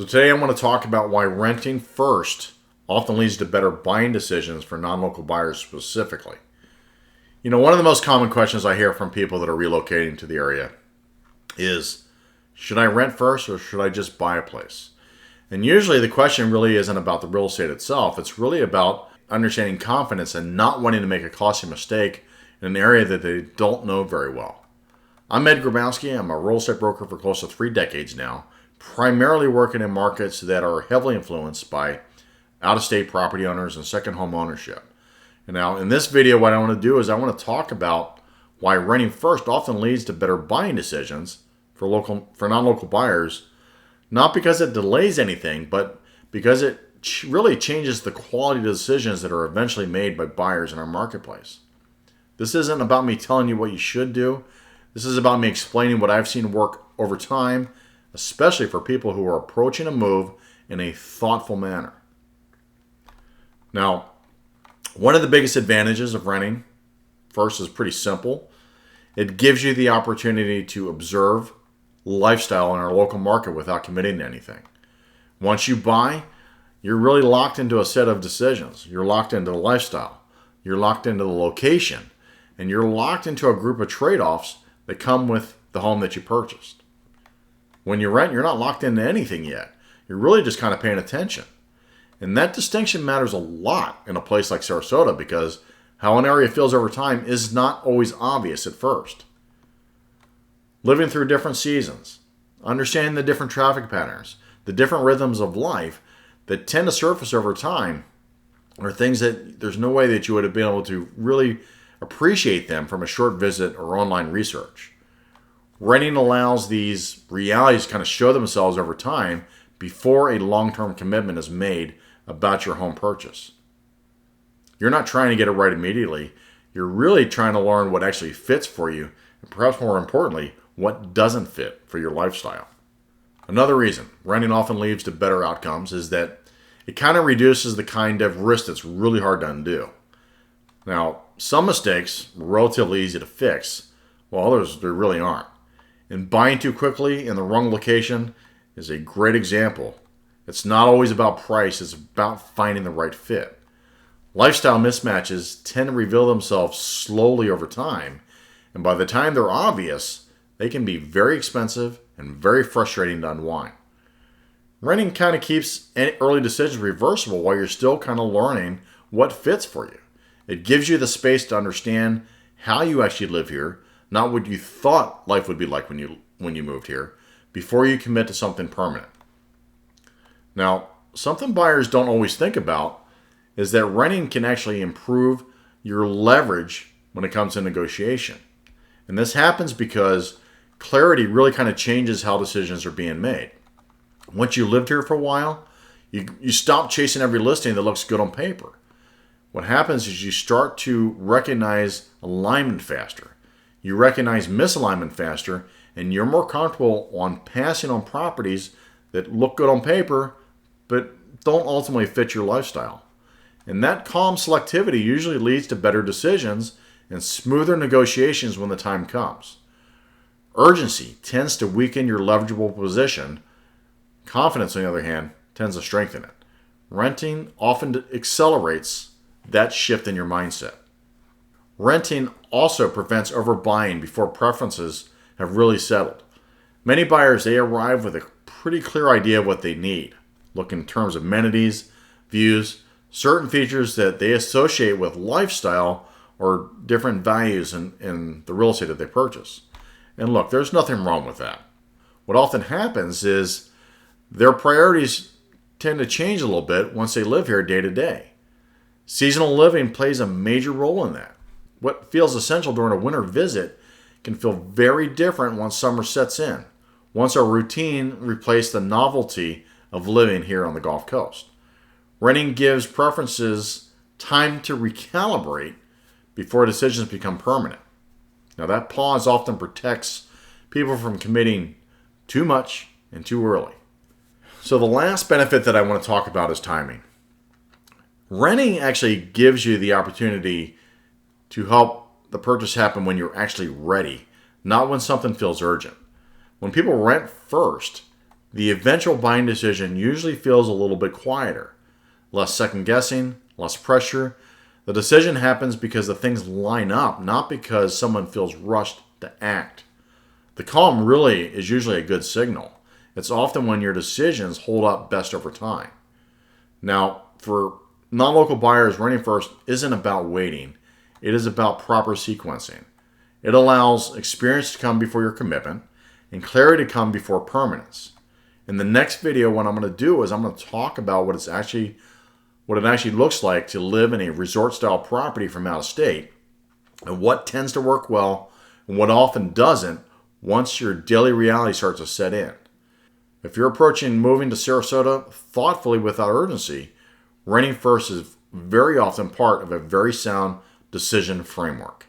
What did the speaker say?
So today I want to talk about why renting first often leads to better buying decisions for non-local buyers specifically. One of the most common questions I hear from people that are relocating to the area is, should I rent first or should I just buy a place? And usually the question really isn't about the real estate itself. It's really about understanding confidence and not wanting to make a costly mistake in an area that they don't know very well. I'm Ed Grabowski. I'm a real estate broker for close to 3 decades now, primarily working in markets that are heavily influenced by out-of-state property owners and second home ownership. And now in this video, what I want to do is I want to talk about why renting first often leads to better buying decisions for non-local buyers, not because it delays anything, but because it really changes the quality of the decisions that are eventually made by buyers in our marketplace. This isn't about me telling you what you should do. This is about me explaining what I've seen work over time, especially for people who are approaching a move in a thoughtful manner. Now, one of the biggest advantages of renting first is pretty simple. It gives you the opportunity to observe lifestyle in our local market without committing to anything. Once you buy, you're really locked into a set of decisions. You're locked into the lifestyle. You're locked into the location. And you're locked into a group of trade-offs that come with the home that you purchased. When you rent, you're not locked into anything yet. You're really just kind of paying attention. And that distinction matters a lot in a place like Sarasota because how an area feels over time is not always obvious at first. Living through different seasons, understanding the different traffic patterns, the different rhythms of life that tend to surface over time are things that there's no way that you would have been able to really appreciate them from a short visit or online research. Renting allows these realities to kind of show themselves over time before a long-term commitment is made about your home purchase. You're not trying to get it right immediately. You're really trying to learn what actually fits for you, and perhaps more importantly, what doesn't fit for your lifestyle. Another reason renting often leads to better outcomes is that it kind of reduces the kind of risk that's really hard to undo. Now, some mistakes are relatively easy to fix, while others there really aren't. And buying too quickly in the wrong location is a great example. It's not always about price, it's about finding the right fit. Lifestyle mismatches tend to reveal themselves slowly over time, and by the time they're obvious, they can be very expensive and very frustrating to unwind. Renting kind of keeps any early decisions reversible while you're still kind of learning what fits for you. It gives you the space to understand how you actually live here, not what you thought life would be like when you moved here, before you commit to something permanent. Now, something buyers don't always think about is that renting can actually improve your leverage when it comes to negotiation. And this happens because clarity really kind of changes how decisions are being made. Once you lived here for a while, you stop chasing every listing that looks good on paper. What happens is you start to recognize alignment faster. You recognize misalignment faster, and you're more comfortable on passing on properties that look good on paper, but don't ultimately fit your lifestyle. And that calm selectivity usually leads to better decisions and smoother negotiations when the time comes. Urgency tends to weaken your leverageable position. Confidence, on the other hand, tends to strengthen it. Renting often accelerates that shift in your mindset. Renting also prevents overbuying before preferences have really settled. Many buyers, they arrive with a pretty clear idea of what they need. Look in terms of amenities, views, certain features that they associate with lifestyle or different values in the real estate that they purchase. And look, there's nothing wrong with that. What often happens is their priorities tend to change a little bit once they live here day to day. Seasonal living plays a major role in that. What feels essential during a winter visit can feel very different once summer sets in, once our routine replaces the novelty of living here on the Gulf Coast. Renting gives preferences time to recalibrate before decisions become permanent. Now that pause often protects people from committing too much and too early. So the last benefit that I want to talk about is timing. Renting actually gives you the opportunity to help the purchase happen when you're actually ready, not when something feels urgent. When people rent first, the eventual buying decision usually feels a little bit quieter. Less second guessing, less pressure. The decision happens because the things line up, not because someone feels rushed to act. The calm really is usually a good signal. It's often when your decisions hold up best over time. Now, for non-local buyers, renting first isn't about waiting. It is about proper sequencing. It allows experience to come before your commitment and clarity to come before permanence. In the next video, what I'm going to do is I'm going to talk about what it actually looks like to live in a resort-style property from out of state, and what tends to work well and what often doesn't once your daily reality starts to set in. If you're approaching moving to Sarasota thoughtfully without urgency, renting first is very often part of a very sound decision framework.